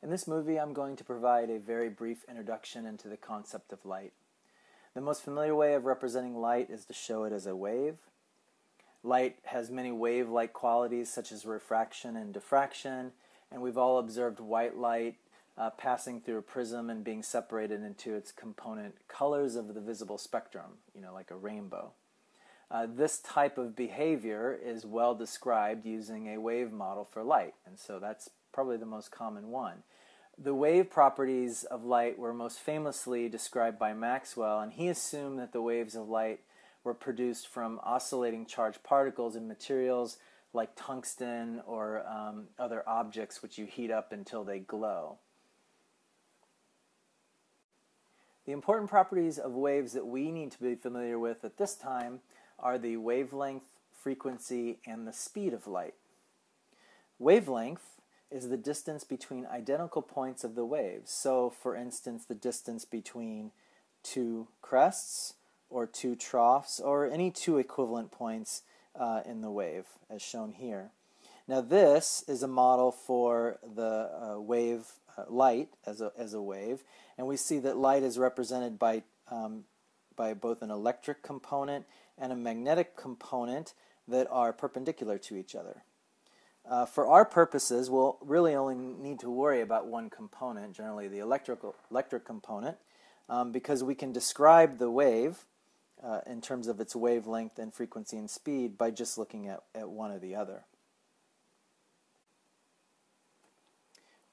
In this movie, I'm going to provide a very brief introduction into the concept of light. The most familiar way of representing light is to show it as a wave. Light has many wave-like qualities such as refraction and diffraction, and we've all observed white light passing through a prism and being separated into its component colors of the visible spectrum, like a rainbow. This type of behavior is well described using a wave model for light, and so that's probably the most common one. The wave properties of light were most famously described by Maxwell, and he assumed that the waves of light were produced from oscillating charged particles in materials like tungsten or other objects which you heat up until they glow. The important properties of waves that we need to be familiar with at this time are the wavelength, frequency, and the speed of light. Wavelength is the distance between identical points of the waves. So, for instance, the distance between two crests or two troughs or any two equivalent points in the wave, as shown here. Now, this is a model for the wave light as a wave, and we see that light is represented by both an electric component and a magnetic component that are perpendicular to each other. For our purposes, we'll really only need to worry about one component, generally the electric component, because we can describe the wave in terms of its wavelength and frequency and speed by just looking at one or the other.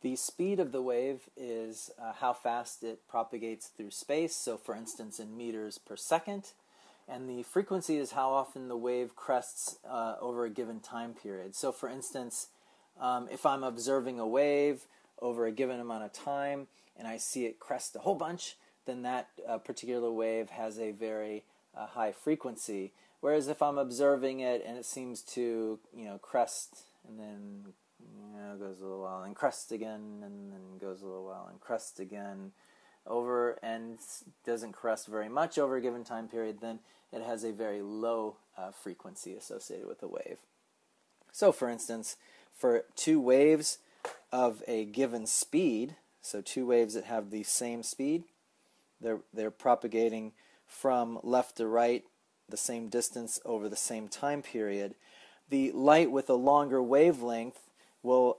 The speed of the wave is how fast it propagates through space, so for instance in meters per second. And the frequency is how often the wave crests over a given time period. So for instance, if I'm observing a wave over a given amount of time and I see it crest a whole bunch, then that particular wave has a very high frequency. Whereas if I'm observing it and it seems to crest and then goes a little while and crests again and then goes a little while and crests again over and doesn't crest very much over a given time period, then it has a very low frequency associated with the wave. So for instance, for two waves of a given speed, so two waves that have the same speed, they're propagating from left to right the same distance over the same time period. The light with a longer wavelength will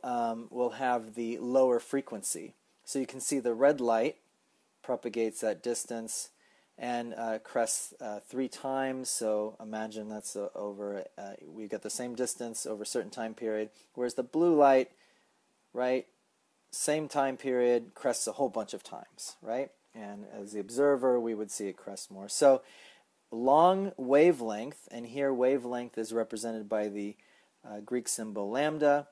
have the lower frequency. So you can see the red light propagates that distance and crests 3 times. So imagine that's we get the same distance over a certain time period. Whereas the blue light, right, same time period, crests a whole bunch of times, right? And as the observer, we would see it crest more. So long wavelength, and here wavelength is represented by the Greek symbol lambda,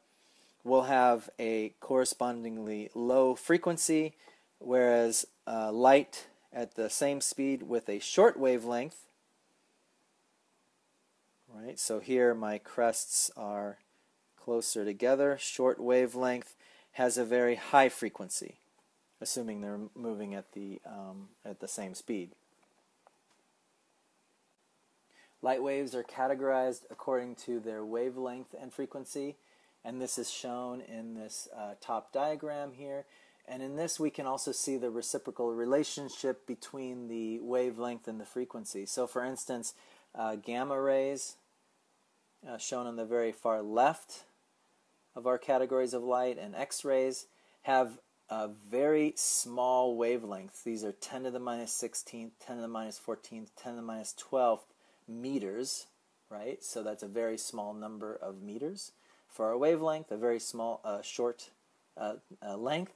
will have a correspondingly low frequency, whereas light at the same speed with a short wavelength, right? So here my crests are closer together. Short wavelength has a very high frequency, assuming they're moving at the same speed. Light waves are categorized according to their wavelength and frequency, and this is shown in this top diagram here. And in this we can also see the reciprocal relationship between the wavelength and the frequency. So for instance, gamma rays, shown on the very far left of our categories of light, and X-rays have a very small wavelength. These are 10 to the minus 16th, 10 to the minus 14th, 10 to the minus 12th meters, right? So that's a very small number of meters for our wavelength, a very small, short length.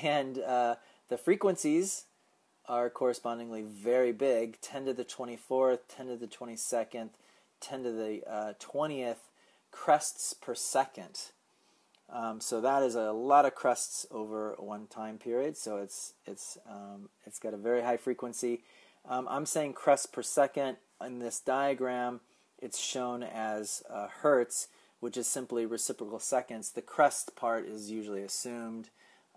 And the frequencies are correspondingly very big, 10 to the 24th, 10 to the 22nd, 10 to the 20th crests per second. So that is a lot of crests over one time period. So it's got a very high frequency. I'm saying crests per second. In this diagram, it's shown as hertz, which is simply reciprocal seconds. The crest part is usually assumed.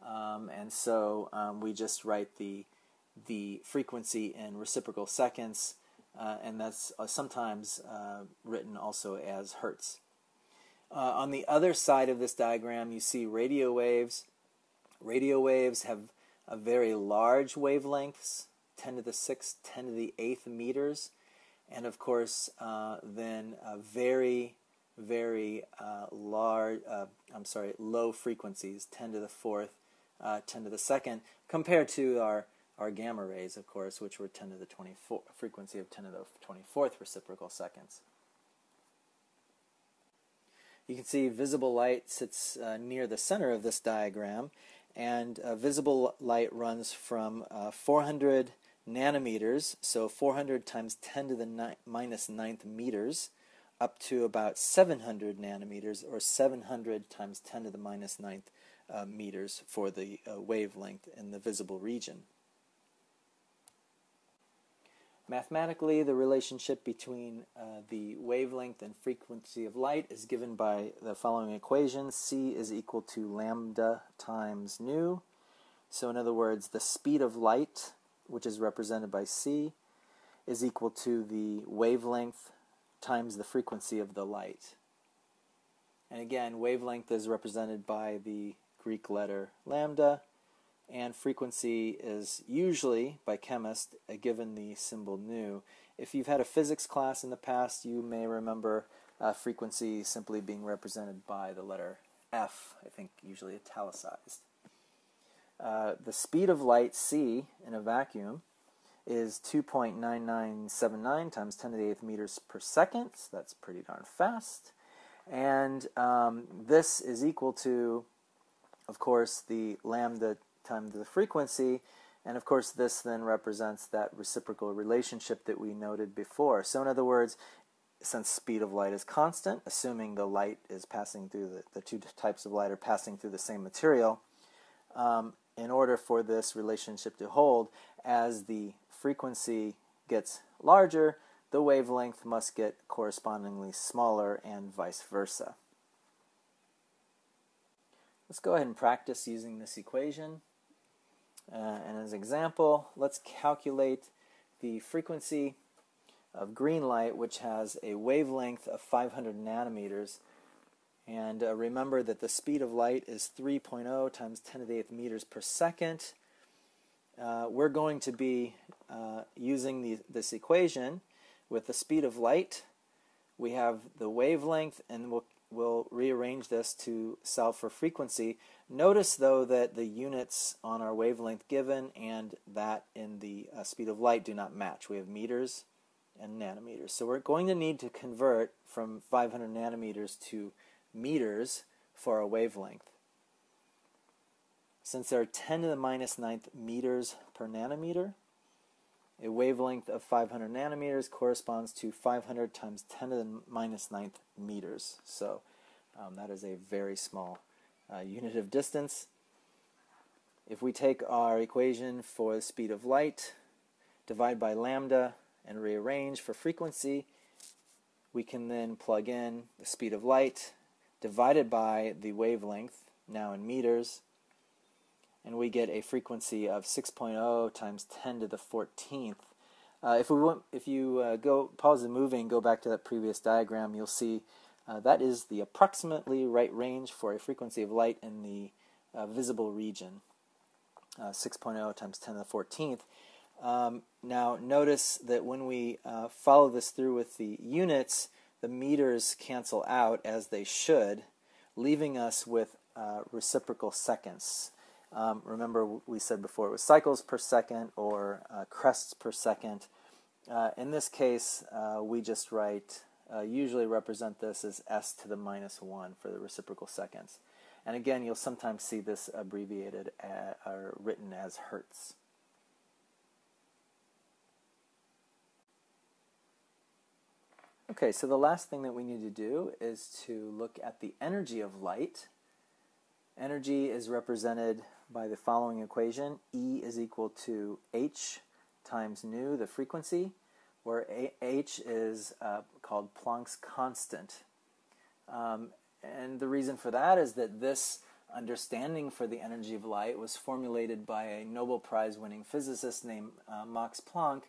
And so we just write the frequency in reciprocal seconds, and that's sometimes written also as hertz. On the other side of this diagram, you see radio waves. Radio waves have a very large wavelengths, 10 to the 6th, 10 to the 8th meters, and of course then very, very low frequencies, 10 to the 4th, 10 to the 2nd, compared to our gamma rays, of course, which were 10 to the 24th, frequency of 10 to the 24th reciprocal seconds. You can see visible light sits near the center of this diagram, and visible light runs from 400 nanometers, so 400 times 10 to the minus 9th meters, up to about 700 nanometers, or 700 times 10 to the minus 9th meters for the wavelength in the visible region. Mathematically, the relationship between the wavelength and frequency of light is given by the following equation. C is equal to lambda times nu. So in other words, the speed of light, which is represented by C, is equal to the wavelength times the frequency of the light. And again, wavelength is represented by the Greek letter lambda, and frequency is usually, by chemists, given the symbol nu. If you've had a physics class in the past, you may remember frequency simply being represented by the letter F, I think usually italicized. The speed of light, C, in a vacuum, is 2.9979 times 10 to the 8th meters per second. So that's pretty darn fast. And this is equal to, of course, the lambda times the frequency, and of course this then represents that reciprocal relationship that we noted before. So in other words, since speed of light is constant, assuming the light is passing through, the two types of light are passing through the same material, in order for this relationship to hold, as the frequency gets larger, the wavelength must get correspondingly smaller, and vice versa. Let's go ahead and practice using this equation. And as an example, let's calculate the frequency of green light, which has a wavelength of 500 nanometers. And remember that the speed of light is 3.0 times 10 to the 8th meters per second. We're going to be using this equation with the speed of light. We have the wavelength, and we'll rearrange this to solve for frequency. Notice, though, that the units on our wavelength given and that in the speed of light do not match. We have meters and nanometers. So we're going to need to convert from 500 nanometers to meters for our wavelength. Since there are 10 to the minus 9th meters per nanometer, a wavelength of 500 nanometers corresponds to 500 times 10 to the minus 9th meters. So that is a very small unit of distance. If we take our equation for the speed of light, divide by lambda, and rearrange for frequency, we can then plug in the speed of light divided by the wavelength, now in meters, and we get a frequency of 6.0 times 10 to the 14th. If you go pause the movie and go back to that previous diagram, you'll see that is the approximately right range for a frequency of light in the visible region, 6.0 times 10 to the 14th. Now notice that when we follow this through with the units, the meters cancel out as they should, leaving us with reciprocal seconds. Remember we said before it was cycles per second or crests per second. In this case, we just usually represent this as s to the minus 1 for the reciprocal seconds. And again, you'll sometimes see this abbreviated or written as hertz. Okay, so the last thing that we need to do is to look at the energy of light. Energy is represented by the following equation. E is equal to h times nu, the frequency, where h is called Planck's constant. And the reason for that is that this understanding for the energy of light was formulated by a Nobel Prize winning physicist named Max Planck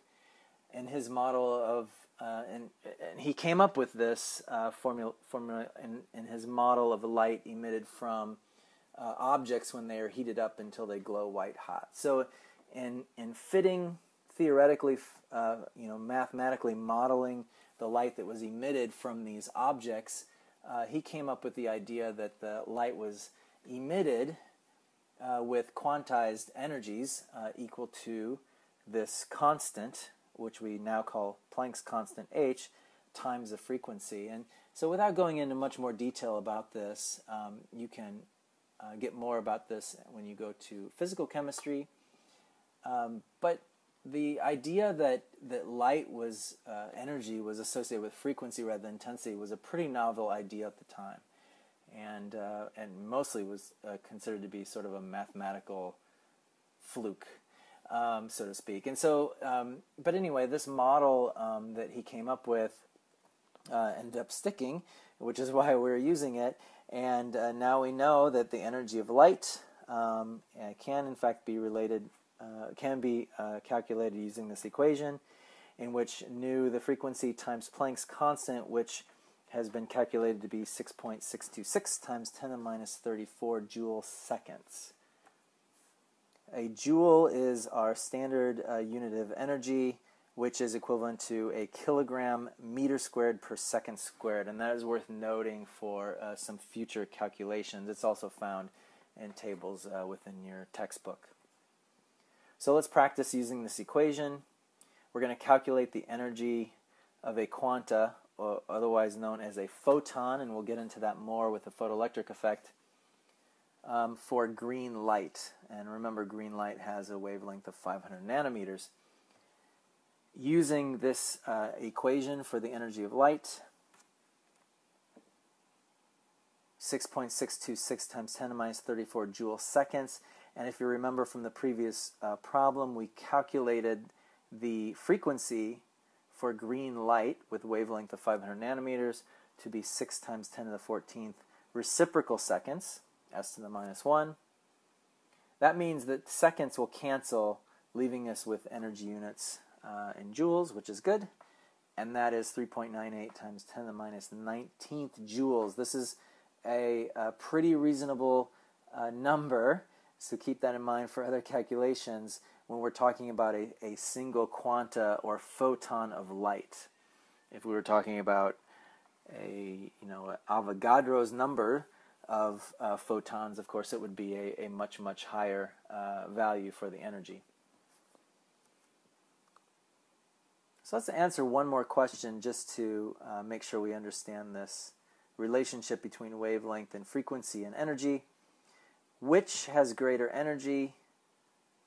in his model of and he came up with this formula in his model of light emitted from objects when they are heated up until they glow white hot. So in fitting, theoretically, mathematically modeling the light that was emitted from these objects, he came up with the idea that the light was emitted with quantized energies equal to this constant, which we now call Planck's constant h, times the frequency. And so without going into much more detail about this, you can get more about this when you go to physical chemistry. But the idea that light was energy was associated with frequency rather than intensity was a pretty novel idea at the time, and mostly was considered to be sort of a mathematical fluke, so to speak. And so, but anyway, this model that he came up with ended up sticking, which is why we're using it. And now we know that the energy of light can in fact be related. Can be calculated using this equation, in which nu, the frequency, times Planck's constant, which has been calculated to be 6.626 times 10 to the minus 34 joule seconds. A joule is our standard unit of energy, which is equivalent to a kilogram meter squared per second squared, and that is worth noting for some future calculations. It's also found in tables within your textbook. So let's practice using this equation. We're going to calculate the energy of a quanta, or otherwise known as a photon, and we'll get into that more with the photoelectric effect, for green light. And remember, green light has a wavelength of 500 nanometers. Using this equation for the energy of light, 6.626 times 10 to the minus 34 joule seconds. And if you remember from the previous problem, we calculated the frequency for green light with wavelength of 500 nanometers to be 6 times 10 to the 14th reciprocal seconds, s to the minus 1. That means that seconds will cancel, leaving us with energy units in joules, which is good. And that is 3.98 times 10 to the minus 19th joules. This is a pretty reasonable number. So keep that in mind for other calculations when we're talking about a single quanta or photon of light. If we were talking about Avogadro's number of photons, of course, it would be a much, much higher value for the energy. So let's answer one more question just to make sure we understand this relationship between wavelength and frequency and energy. Which has greater energy,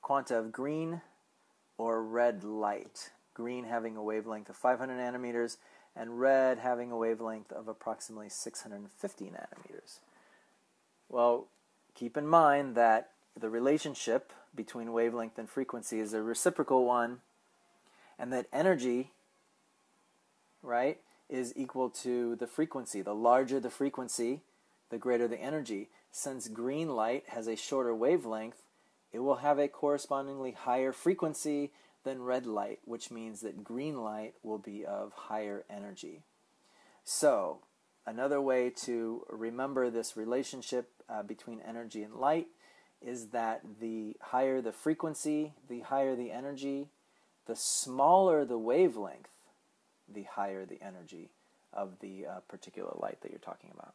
quanta of green or red light? Green having a wavelength of 500 nanometers and red having a wavelength of approximately 650 nanometers. Well, keep in mind that the relationship between wavelength and frequency is a reciprocal one, and that energy, right, is equal to the frequency. The larger the frequency, the greater the energy. Since green light has a shorter wavelength, it will have a correspondingly higher frequency than red light, which means that green light will be of higher energy. So, another way to remember this relationship between energy and light is that the higher the frequency, the higher the energy, the smaller the wavelength, the higher the energy of the particular light that you're talking about.